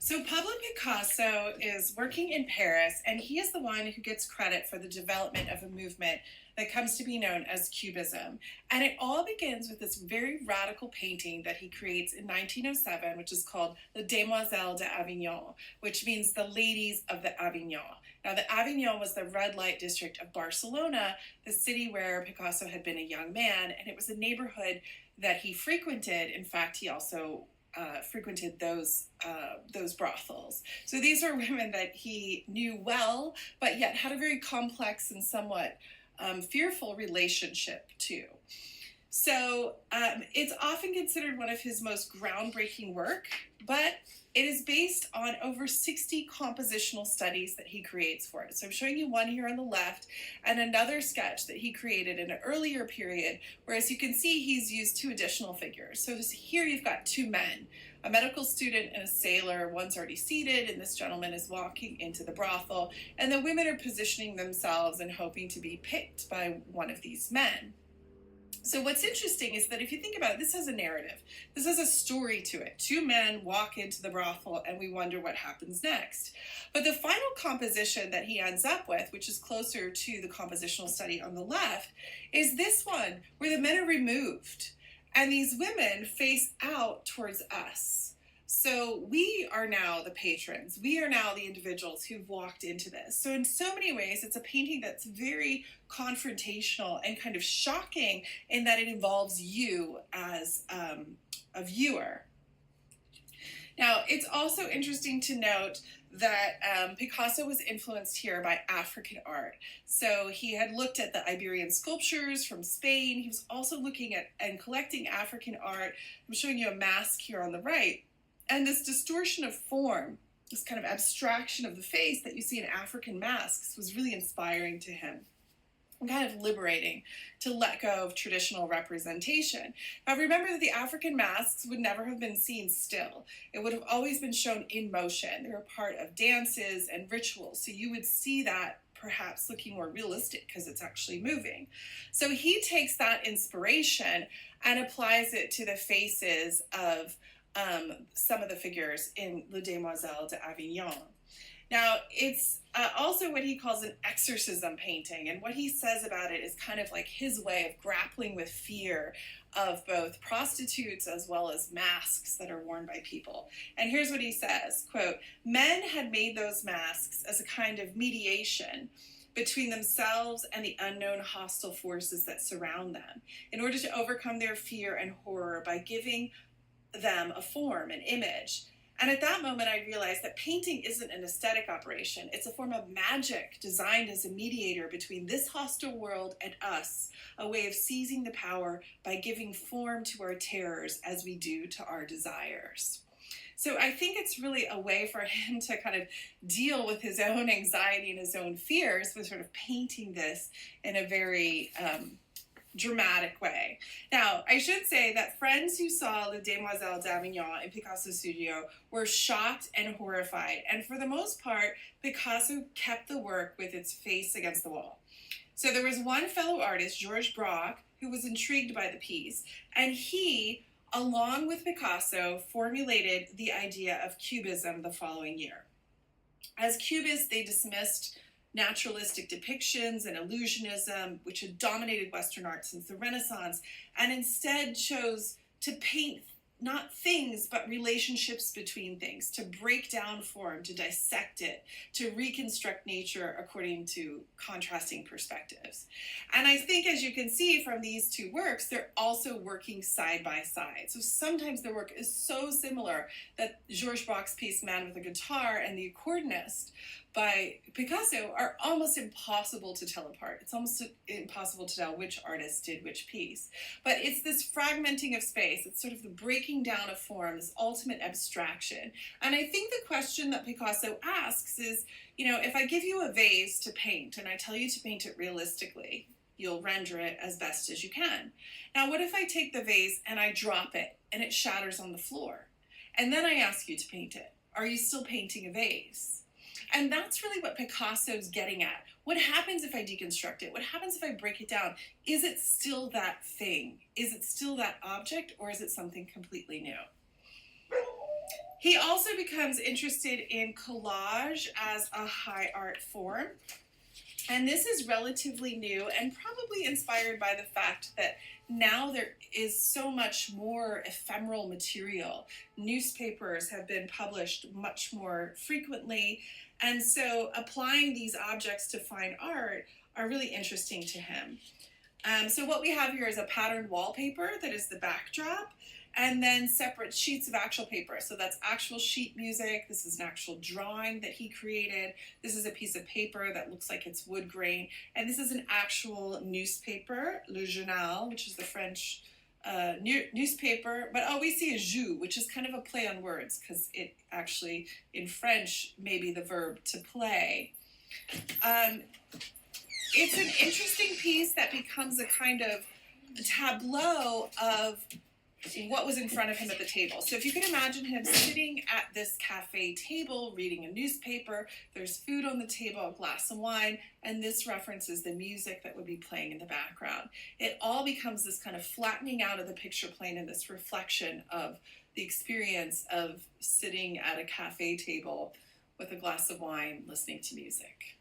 So Pablo Picasso is working in Paris, and he is the one who gets credit for the development of a movement that comes to be known as Cubism. And it all begins with this very radical painting that he creates in 1907, which is called Les Demoiselles d'Avignon, which means the ladies of the Avignon. Now, the Avignon was the red light district of Barcelona, the city where Picasso had been a young man, and it was a neighborhood that he frequented. In fact, he also frequented those brothels. So these were women that he knew well, but yet had a very complex and somewhat fearful relationship to. So it's often considered one of his most groundbreaking work, but it is based on over 60 compositional studies that he creates for it. So I'm showing you one here on the left and another sketch that he created in an earlier period, where as you can see, he's used two additional figures. So here you've got two men, a medical student and a sailor. One's already seated, and this gentleman is walking into the brothel, and the women are positioning themselves and hoping to be picked by one of these men. So what's interesting is that if you think about it, this has a narrative. This has a story to it. Two men walk into the brothel and we wonder what happens next. But the final composition that he ends up with, which is closer to the compositional study on the left, is this one where the men are removed and these women face out towards us. So we are now the patrons. We are now the individuals who've walked into this. So in so many ways, it's a painting that's very confrontational and kind of shocking in that it involves you as a viewer. Now, it's also interesting to note that Picasso was influenced here by African art. So he had looked at the Iberian sculptures from Spain. He was also looking at and collecting African art. I'm showing you a mask here on the right. And this distortion of form, this kind of abstraction of the face that you see in African masks, was really inspiring to him and kind of liberating to let go of traditional representation. Now remember that the African masks would never have been seen still. It would have always been shown in motion. They were part of dances and rituals. So you would see that perhaps looking more realistic because it's actually moving. So he takes that inspiration and applies it to the faces of some of the figures in Les Demoiselles d'Avignon. Now, it's also what he calls an exorcism painting, and what he says about it is kind of like his way of grappling with fear of both prostitutes as well as masks that are worn by people. And here's what he says, quote, "Men had made those masks as a kind of mediation between themselves and the unknown hostile forces that surround them, in order to overcome their fear and horror by giving them a form, an image. And at that moment, I realized that painting isn't an aesthetic operation. It's a form of magic designed as a mediator between this hostile world and us, a way of seizing the power by giving form to our terrors as we do to our desires." So I think it's really a way for him to kind of deal with his own anxiety and his own fears with sort of painting this in a very dramatic way. Now, I should say that friends who saw Les Demoiselles d'Avignon in Picasso's studio were shocked and horrified. And for the most part, Picasso kept the work with its face against the wall. So there was one fellow artist, Georges Braque, who was intrigued by the piece. And he, along with Picasso, formulated the idea of Cubism the following year. As Cubists, they dismissed naturalistic depictions and illusionism, which had dominated Western art since the Renaissance, and instead chose to paint not things, but relationships between things, to break down form, to dissect it, to reconstruct nature according to contrasting perspectives. And I think, as you can see from these two works, they're also working side by side. So sometimes their work is so similar that Georges Braque's piece, Man with a Guitar, and The Accordionist by Picasso are almost impossible to tell apart. It's almost impossible to tell which artist did which piece. But it's this fragmenting of space. It's sort of the breaking down of form, this ultimate abstraction. And I think the question that Picasso asks is, you know, if I give you a vase to paint and I tell you to paint it realistically, you'll render it as best as you can. Now, what if I take the vase and I drop it and it shatters on the floor? And then I ask you to paint it. Are you still painting a vase? And that's really what Picasso's getting at. What happens if I deconstruct it? What happens if I break it down? Is it still that thing? Is it still that object, or is it something completely new? He also becomes interested in collage as a high art form. And this is relatively new and probably inspired by the fact that now there is so much more ephemeral material. Newspapers have been published much more frequently. And so applying these objects to fine art are really interesting to him. So what we have here is a patterned wallpaper that is the backdrop, and then separate sheets of actual paper. So that's actual sheet music. This is an actual drawing that he created. This is a piece of paper that looks like it's wood grain. And this is an actual newspaper, Le Journal, which is the French newspaper. But all we see is joue, which is kind of a play on words, because it actually, in French, may be the verb to play. It's an interesting piece that becomes a kind of tableau of what was in front of him at the table. So if you can imagine him sitting at this cafe table reading a newspaper, there's food on the table, a glass of wine, and this references the music that would be playing in the background. It all becomes this kind of flattening out of the picture plane and this reflection of the experience of sitting at a cafe table with a glass of wine listening to music.